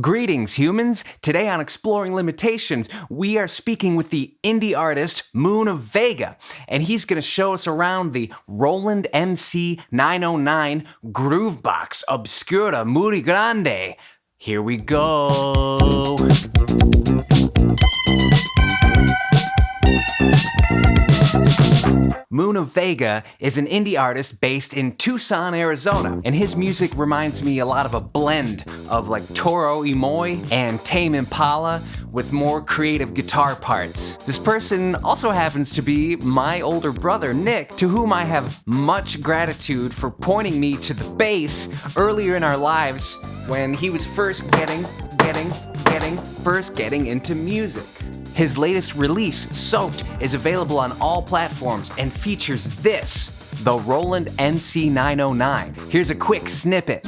Greetings, humans! Today on Exploring Limitations, we are speaking with the indie artist Moona Vega, and he's going to show us around the Roland MC-909 Groovebox Obscura Muy Grande. Here we go! Moona Vega is an indie artist based in Tucson, Arizona, and his music reminds me a lot of a blend of like Toro y Moi and Tame Impala with more creative guitar parts. This person also happens to be my older brother, Nick, to whom I have much gratitude for pointing me to the bass earlier in our lives when he was first getting into music. His latest release, Soaked, is available on all platforms and features this, the Roland MC-909. Here's a quick snippet.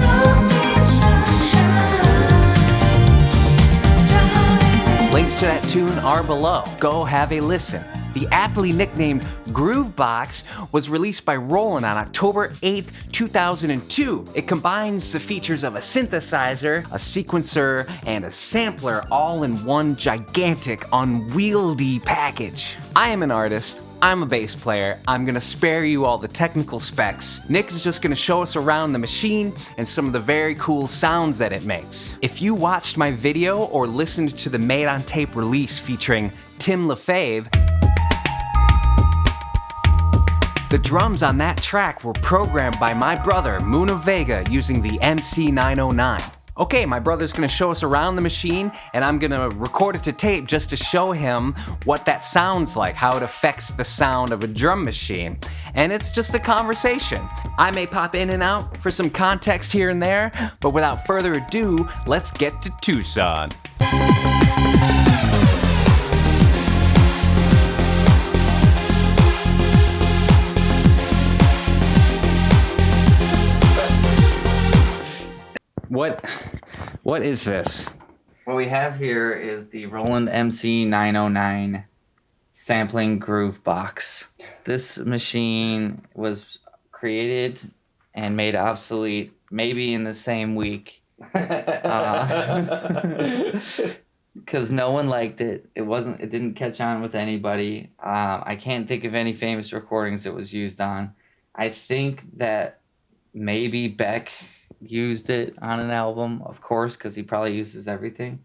Links to that tune are below. Go have a listen. The aptly nicknamed Groovebox was released by Roland on October 8th, 2002. It combines the features of a synthesizer, a sequencer, and a sampler all in one gigantic, unwieldy package. I am an artist. I'm a bass player. I'm gonna spare you all the technical specs. Nick is just gonna show us around the machine and some of the very cool sounds that it makes. If you watched my video or listened to the Made on Tape release featuring Tim LaFave, the drums on that track were programmed by my brother, Moona Vega, using the MC-909. Okay, my brother's gonna show us around the machine, and I'm gonna record it to tape just to show him what that sounds like, how it affects the sound of a drum machine. And it's just a conversation. I may pop in and out for some context here and there, but without further ado, let's get to Tucson. What is this? What we have here is the Roland MC-909 sampling Groovebox. This machine was created and made obsolete maybe in the same week. Because no one liked it. It didn't catch on with anybody. I can't think of any famous recordings it was used on. I think that maybe Beck used it on an album, of course, because he probably uses everything.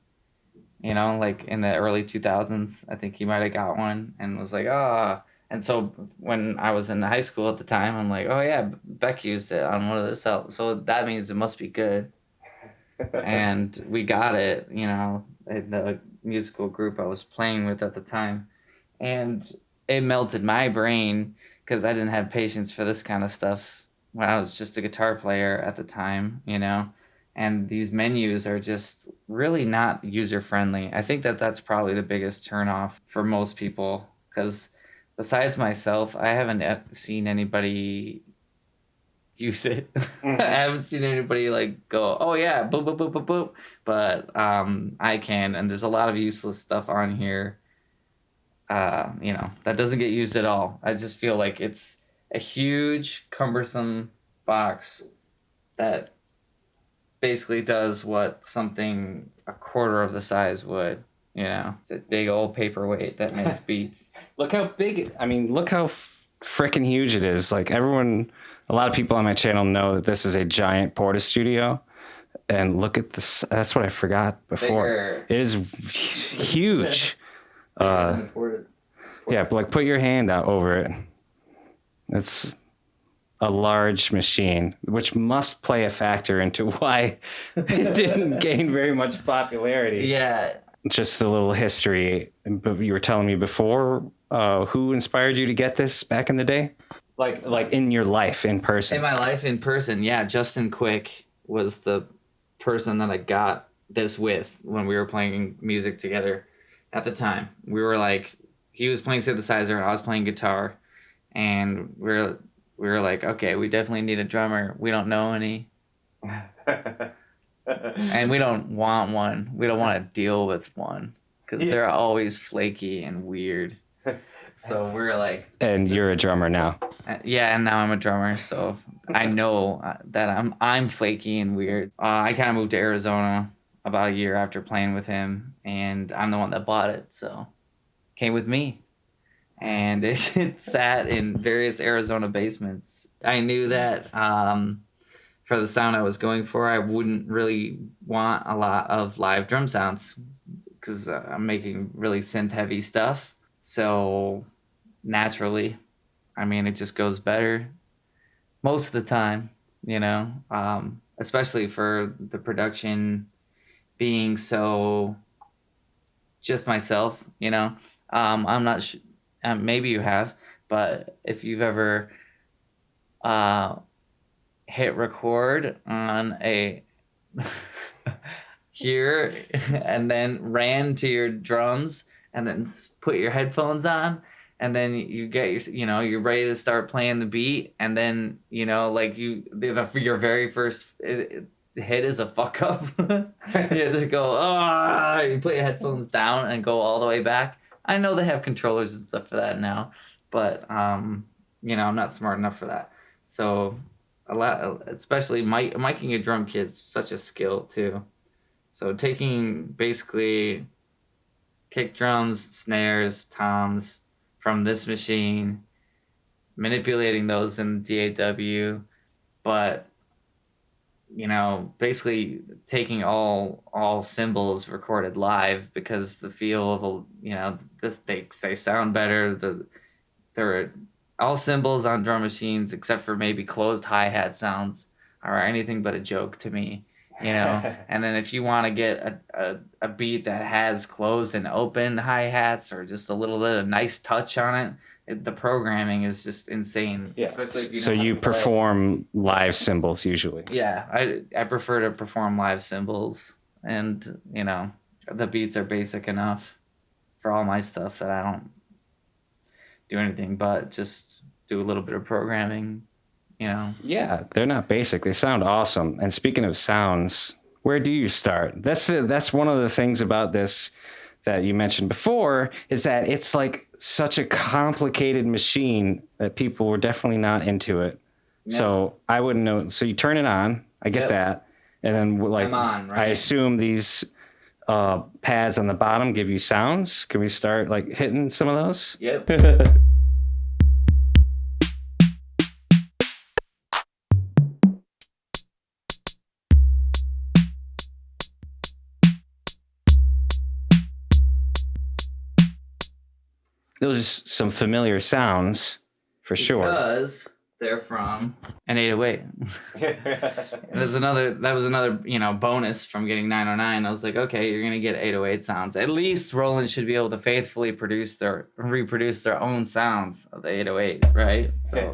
You know, like in the early 2000s, I think he might have got one and was like, ah. And so when I was in high school at the time, I'm like, oh yeah, Beck used it on one of this albums. So that means it must be good. And we got it, you know, in the musical group I was playing with at the time. And it melted my brain because I didn't have patience for this kind of stuff when I was just a guitar player at the time, you know, and these menus are just really not user-friendly. I think that that's probably the biggest turnoff for most people, because besides myself, I haven't seen anybody use it. I haven't seen anybody like go, oh yeah, boop, boop, boop, boop, boop. But I can, and there's a lot of useless stuff on here, you know, that doesn't get used at all. I just feel like it's a huge, cumbersome box that basically does what something a quarter of the size would, you know. It's a big old paperweight that makes beats. Look how big, look how freaking huge it is. Like a lot of people on my channel know that this is a giant Porta Studio. And look at this, that's what I forgot before. Bigger. It is huge. Yeah, but like put your hand out over it. It's a large machine, which must play a factor into why it didn't gain very much popularity. Yeah. Just a little history. You were telling me before, who inspired you to get this back in the day? Like in your life, in person. In my life, in person, yeah. Justin Quick was the person that I got this with when we were playing music together at the time. We were like, he was playing synthesizer and I was playing guitar. And we were like, okay, we definitely need a drummer. We don't know any. And we don't want one. We don't want to deal with one because they're always flaky and weird. So we're like... And you're a drummer now. Yeah, and now I'm a drummer, so I know that I'm flaky and weird. I kind of moved to Arizona about a year after playing with him, and I'm the one that bought it, so came with me. And it sat in various Arizona basements. I knew that for the sound I was going for, I wouldn't really want a lot of live drum sounds because I'm making really synth-heavy stuff. So naturally, I mean, it just goes better most of the time, you know, especially for the production being so just myself, you know. I'm not sure. Maybe you have, but if you've ever hit record on a here and then ran to your drums and then put your headphones on and then you get your, you know, you're ready to start playing the beat, and then, you know, like your very first hit is a fuck up. You just go, you put your headphones down and go all the way back. I know they have controllers and stuff for that now, but you know, I'm not smart enough for that. So a lot, especially miking a drum kit's such a skill too. So taking basically kick drums, snares, toms from this machine, manipulating those in DAW, but you know, basically taking all cymbals recorded live, because the feel of you know, they sound better. They're all cymbals on drum machines except for maybe closed hi-hat sounds are anything but a joke to me, you know. And then if you want to get a beat that has closed and open hi-hats or just a little bit of nice touch on it, the programming is just insane. Yeah. Especially if you know So you perform live cymbals usually. Yeah, I prefer to perform live cymbals, and you know, the beats are basic enough for all my stuff that I don't do anything but just do a little bit of programming, you know. Yeah, they're not basic. They sound awesome. And speaking of sounds, where do you start? That's one of the things about this that you mentioned before, is that it's like such a complicated machine that people were definitely not into it. Yep. So I wouldn't know. So you turn it on. I get that. And then like, I'm on, right? I assume these pads on the bottom give you sounds. Can we start like hitting some of those? Yep. Those are some familiar sounds for sure. Because they're from an 808. That was another, you know, bonus from getting 909. I was like, okay, you're gonna get 808 sounds. At least Roland should be able to faithfully reproduce their own sounds of the 808, right? So,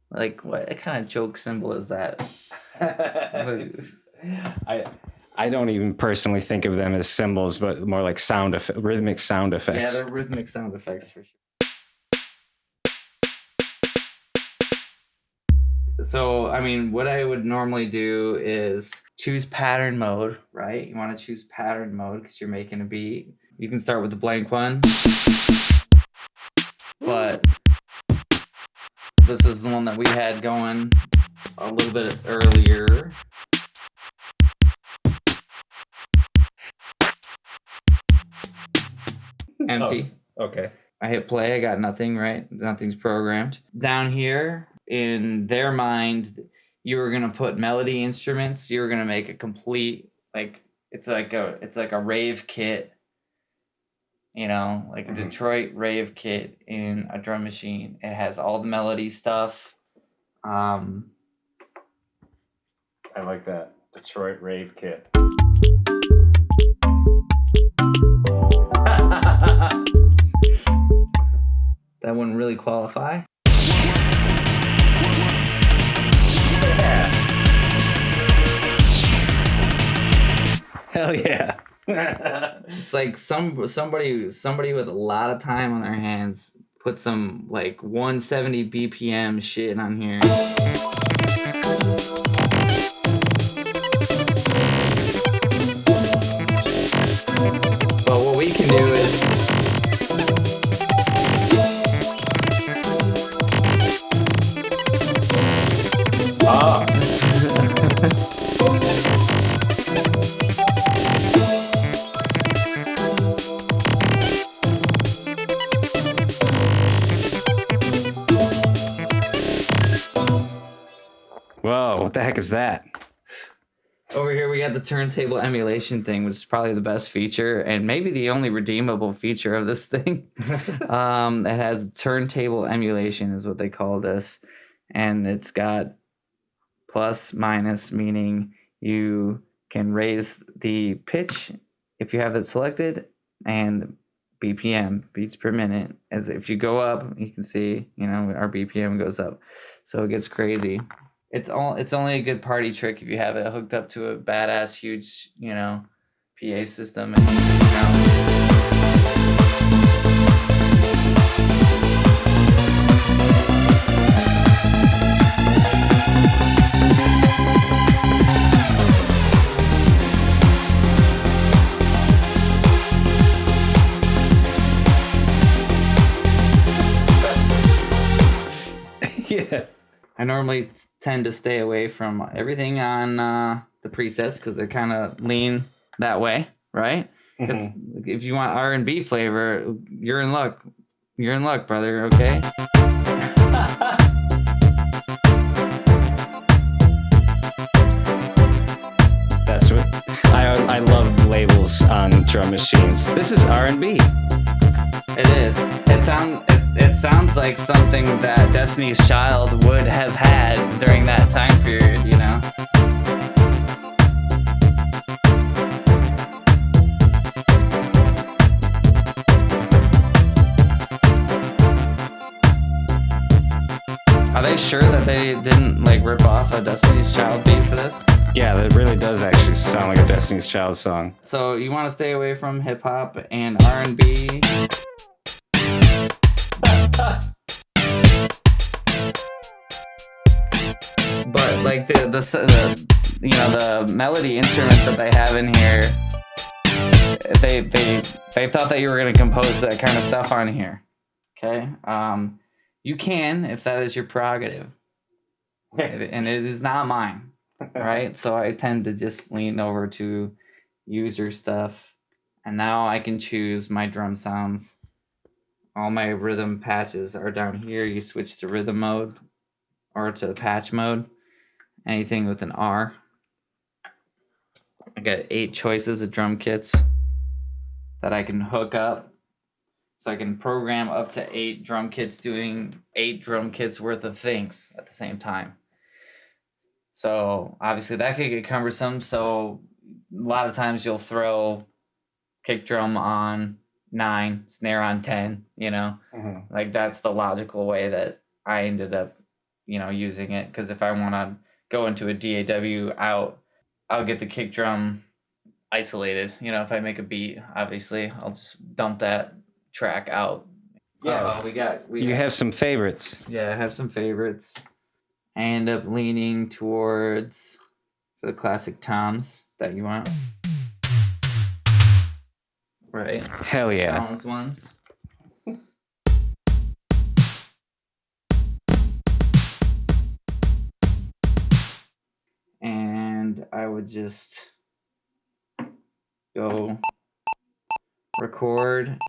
like, what kind of joke symbol is that? I don't even personally think of them as symbols, but more like rhythmic sound effects. Yeah, they're rhythmic sound effects for sure. So, I mean, what I would normally do is choose pattern mode, right? You want to choose pattern mode because you're making a beat. You can start with the blank one, but this is the one that we had going a little bit earlier. Empty. Oh, okay. I hit play. I got nothing, right? Nothing's programmed. Down here, in their mind, you were gonna put melody instruments. You were gonna make a complete, like, it's like a rave kit, you know, like a Detroit rave kit in a drum machine. It has all the melody stuff. I like that Detroit rave kit. That wouldn't really qualify. Yeah. Hell yeah. It's like somebody with a lot of time on their hands put some like 170 BPM shit on here. But what we can do is What the heck is that? Over here we got the turntable emulation thing, which is probably the best feature and maybe the only redeemable feature of this thing. It has turntable emulation is what they call this. And it's got plus, minus, meaning you can raise the pitch if you have it selected, and BPM, beats per minute. As if you go up, you can see, our BPM goes up. So it gets crazy. It's only a good party trick if you have it hooked up to a badass huge, PA system. Yeah. I normally tend to stay away from everything on the presets because they're kind of lean that way, right? Mm-hmm. If you want R&B flavor, you're in luck. You're in luck, brother, okay? That's what I love labels on drum machines. This is R&B. It is. It sounds like something that Destiny's Child would have had during that time period, Are they sure that they didn't rip off a Destiny's Child beat for this? Yeah, that really does actually sound like a Destiny's Child song. So you want to stay away from hip hop and R&B. But the melody instruments that they have in here, they thought that you were going to compose that kind of stuff on here. Okay, you can if that is your prerogative, and it is not mine, right? So I tend to just lean over to user stuff, and now I can choose my drum sounds. All my rhythm patches are down here. You switch to rhythm mode or to patch mode. Anything with an R. I got 8 choices of drum kits that I can hook up. So I can program up to 8 drum kits doing 8 drum kits worth of things at the same time. So obviously that could get cumbersome. So a lot of times you'll throw kick drum on 9, snare on 10, Mm-hmm. That's the logical way that I ended up, using it. Because if I want to go into a DAW out, I'll get the kick drum isolated. If I make a beat, obviously, I'll just dump that track out. Yeah, you have some favorites. Yeah, I have some favorites. I end up leaning towards the classic toms that you want. Right. Hell yeah. Balance ones. And I would just go record.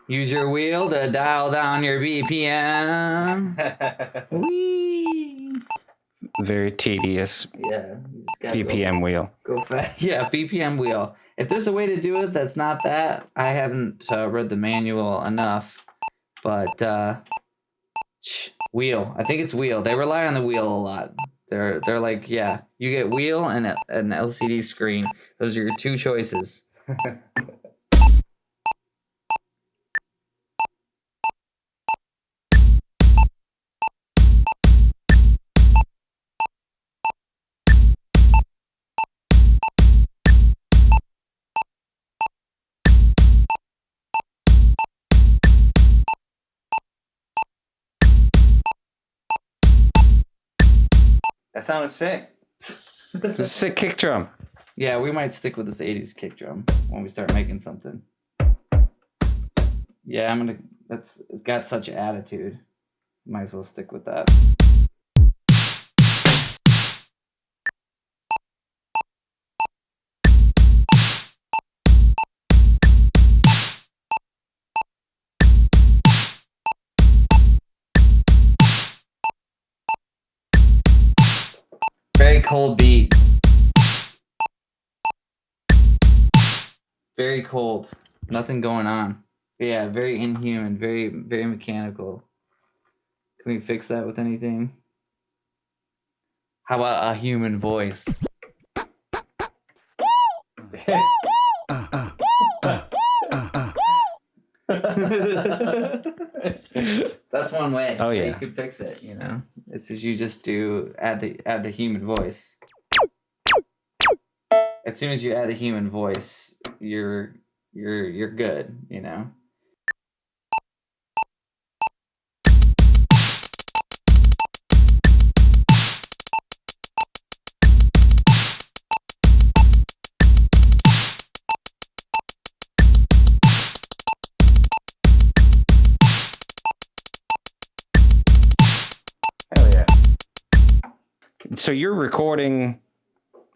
Use your wheel to dial down your BPM. Whee! Very tedious. Yeah. BPM wheel. Go fast. Yeah, BPM wheel. If there's a way to do it that's not that, I haven't read the manual enough. But wheel. I think it's wheel. They rely on the wheel a lot. They're like, yeah, you get wheel and an LCD screen. Those are your 2 choices. That sounded sick. It's a sick kick drum. Yeah, we might stick with this 80s kick drum when we start making something. Yeah, it's got such attitude. Might as well stick with that. cold beat. Very cold. Nothing going on. But yeah, very inhuman, very, very mechanical. Can we fix that with anything? How about a human voice? That's one way. Oh yeah, you could fix it. You know, it's just you just do add the human voice. As soon as you add a human voice, you're good. You know. hell yeah. So you're recording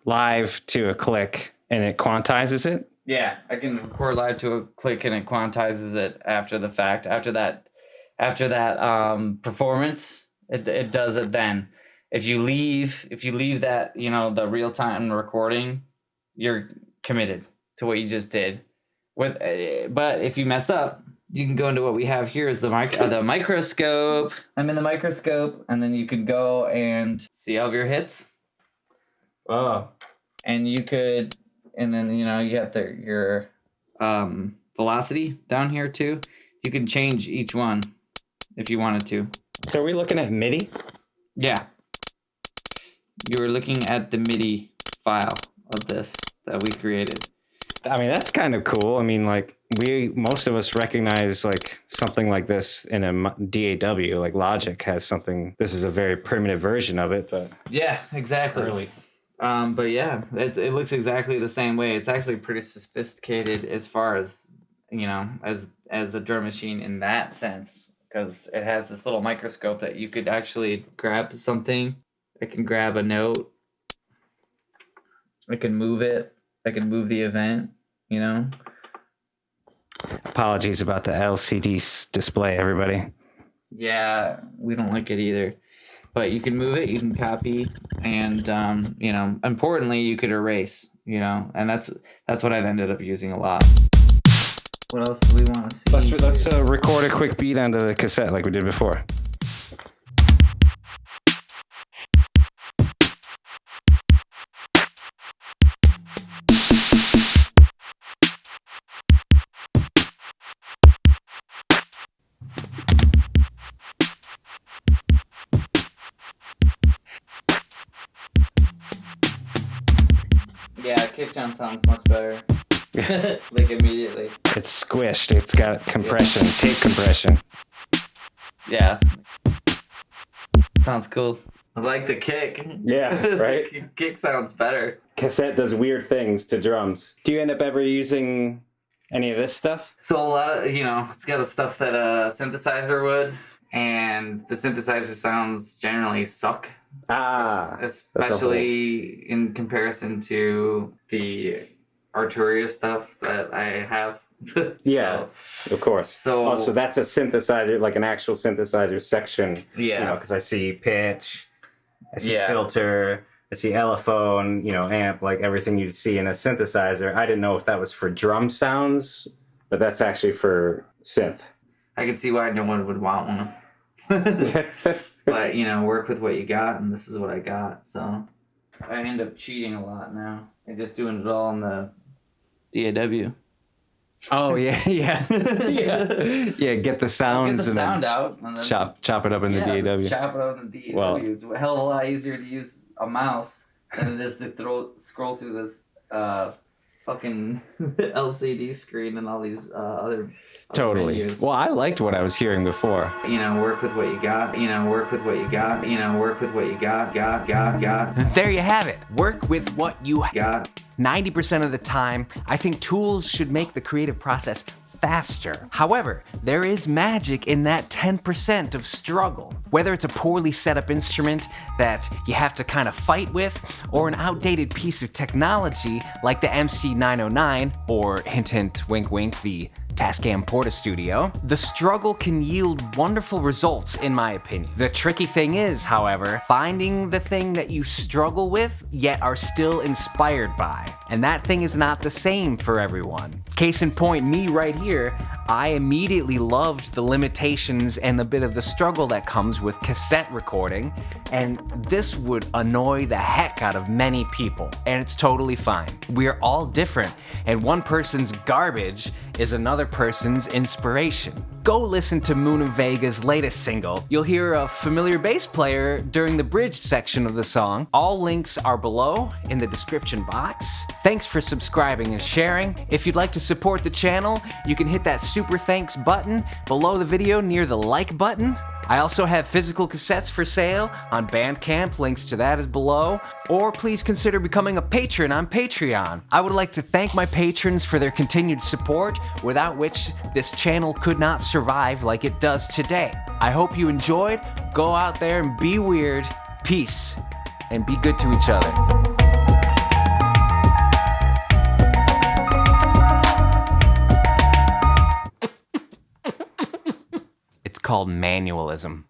live to a click, and it quantizes it. Yeah, I can record live to a click and it quantizes it after the fact. After that performance, it does it then. If you leave that, you know, the real time recording, you're committed to what you just did. But if you mess up, you can go into what we have here is the microscope. I'm in the microscope, and then you can go and see all of your hits. Oh. And you could, and then, you know, you have your velocity down here too. You can change each one if you wanted to. So are we looking at Midi? Yeah. You were looking at the Midi file of this that we created. I mean, that's kind of cool. I mean, like, most of us recognize like something like this in a DAW. Like Logic has something. This is a very primitive version of it, but yeah, exactly. Early. But yeah, it looks exactly the same way. It's actually pretty sophisticated as far as, you know, as a drum machine in that sense, because it has this little microscope that you could actually grab something. I can grab a note. I can move it. I can move the event, you know. Apologies about the LCD display, everybody. Yeah, we don't like it either. But you can move it, you can copy, and you know, importantly, you could erase, you know, and that's what I've ended up using a lot. What else do we want to see? Let's record a quick beat onto the cassette like we did before. Yeah, kickdown sounds much better. Like immediately. It's squished. It's got compression, tape compression. Yeah. Sounds cool. I like the kick. Yeah, right? The kick sounds better. Cassette does weird things to drums. Do you end up ever using any of this stuff? So a lot of, you know, it's got the stuff that a synthesizer would, and the synthesizer sounds generally suck. Especially in comparison to the Arturia stuff that I have. So, yeah, of course. So that's a synthesizer, like an actual synthesizer section. Yeah. You know, because I see pitch, I see filter, I see LFO, you know, amp, like everything you'd see in a synthesizer. I didn't know if that was for drum sounds, but that's actually for synth. I can see why no one would want one. But, you know, work with what you got, and this is what I got, so I end up cheating a lot now and just doing it all in the DAW. Oh, yeah. Get the sounds Get the sound out. And then, chop it up in the DAW. Chop it up in the DAW. Well, it's a hell of a lot easier to use a mouse than it is to scroll through this fucking LCD screen and all these other menus. Well, I liked what I was hearing before. You know, work with what you got. You know, work with what you got. You know, work with what you got. There you have it. Work with what you got. 90% of the time, I think tools should make the creative process faster. However, there is magic in that 10% of struggle. Whether it's a poorly set up instrument that you have to kind of fight with, or an outdated piece of technology like the MC-909, or hint hint wink wink, the Tascam Porta Studio, the struggle can yield wonderful results in my opinion. The tricky thing is, however, finding the thing that you struggle with yet are still inspired by. And that thing is not the same for everyone. Case in point, me right here, I immediately loved the limitations and the bit of the struggle that comes with cassette recording, and this would annoy the heck out of many people, and it's totally fine. We're all different, and one person's garbage is another person's inspiration. Go listen to Moona Vega's latest single. You'll hear a familiar bass player during the bridge section of the song. All links are below in the description box. Thanks for subscribing and sharing. If you'd like to support the channel, you can hit that super thanks button below the video near the like button. I also have physical cassettes for sale on Bandcamp, links to that is below, or please consider becoming a patron on Patreon. I would like to thank my patrons for their continued support, without which this channel could not survive like it does today. I hope you enjoyed. Go out there and be weird. Peace, and be good to each other. It's called manualism.